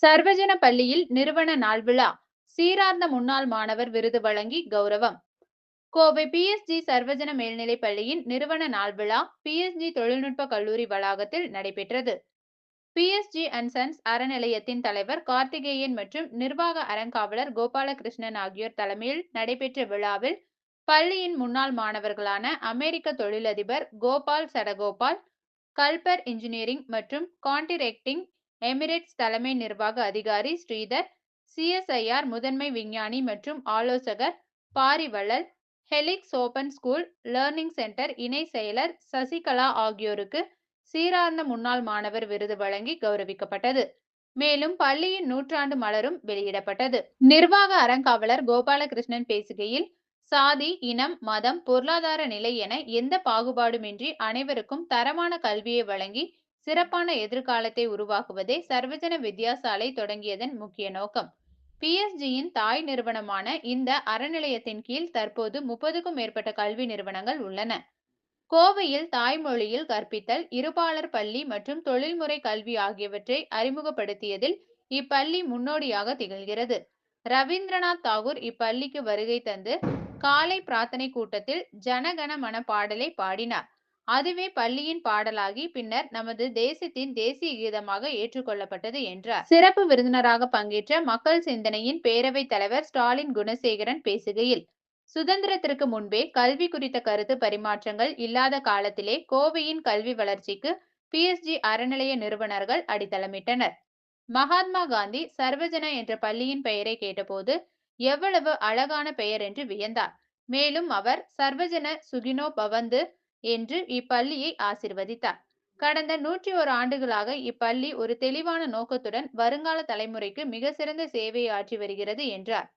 சர்வஜன பள்ளியில் நிறுவன நாள் விழா, சீரார்ந்த முன்னாள் மாணவர் விருது வழங்கி கௌரவம். கோவை பிஎஸ்ஜி சர்வஜன மேல்நிலைப் பள்ளியின் நிறுவன நாள் விழா பிஎஸ்ஜி தொழில்நுட்ப கல்லூரி வளாகத்தில் நடைபெற்றது. பிஎஸ்ஜி அண்ட் சன்ஸ் அறநிலையத்தின் தலைவர் கார்த்திகேயன் மற்றும் நிர்வாக அறங்காவலர் கோபாலகிருஷ்ணன் ஆகியோர் தலைமையில் நடைபெற்ற விழாவில் பள்ளியின் முன்னாள் மாணவர்களான அமெரிக்க தொழிலதிபர் கோபால் சடகோபால், கல்பர் இன்ஜினியரிங் மற்றும் கான்டிரெக்டிங் எமிரேட்ஸ் தலைமை நிர்வாக அதிகாரி ஸ்ரீதர், சிஎஸ்ஐஆர் முதன்மை விஞ்ஞானி மற்றும் ஆலோசகர் Pari Vallal, helix open school learning centre இணை செயலர் சசிகலா ஆகியோருக்கு சீரார்ந்த முன்னாள் மாணவர் விருது வழங்கி கௌரவிக்கப்பட்டது. மேலும் பள்ளியின் நூற்றாண்டு மலரும் வெளியிடப்பட்டது. நிர்வாக அறங்காவலர் கோபாலகிருஷ்ணன் பேசுகையில், சாதி, இனம், மதம், பொருளாதார நிலை என எந்த பாகுபாடுமின்றி அனைவருக்கும் தரமான கல்வியை வழங்கி சிறப்பான எதிர்காலத்தை உருவாக்குவதே சர்வஜன வித்யாசாலை தொடங்கியதன் முக்கிய நோக்கம். பிஎஸ்ஜியின் தாய் நிறுவனமான இந்த அறநிலையத்தின் கீழ் தற்போது 30க்கும் மேற்பட்ட கல்வி நிறுவனங்கள் உள்ளன. கோவையில் தாய்மொழியில் கற்பித்தல், இருபாலர் பள்ளி மற்றும் தொழில்முறை கல்வி ஆகியவற்றை அறிமுகப்படுத்தியதில் இப்பள்ளி முன்னோடியாக திகழ்கிறது. ரவீந்திரநாத் தாகூர் இப்பள்ளிக்கு வருகை தந்து காலை பிரார்த்தனை கூட்டத்தில் ஜனகண மன பாடலை பாடினார். அதுவே பள்ளியின் பாடலாகி பின்னர் நமது தேசத்தின் தேசிய கீதமாக ஏற்றுக்கொள்ளப்பட்டது என்றார். சிறப்பு விருந்தினராக பங்கேற்ற மக்கள் சிந்தனையின் பேரவைத் தலைவர் ஸ்டாலின் குணசேகரன் பேசுகையில், சுதந்திரத்திற்கு முன்பே கல்வி குறித்த கருத்து பரிமாற்றங்கள் இல்லாத காலத்திலே கோவையின் கல்வி வளர்ச்சிக்கு பிஎஸ்ஜி அறநிலைய நிறுவனர்கள் அடித்தளமிட்டனர். மகாத்மா காந்தி சர்வஜன என்ற பள்ளியின் பெயரை கேட்டபோது எவ்வளவு அழகான பெயர் என்று வியந்தார். மேலும் அவர் சர்வஜன சுகினோ பவந்து என்று இப்பள்ளியை ஆசீர்வதித்தார். கடந்த 101 ஆண்டுகளாக இப்பள்ளி ஒரு தெளிவான நோக்கத்துடன் வருங்கால தலைமுறைக்கு மிக சிறந்த சேவையை ஆற்றி வருகிறது என்றார்.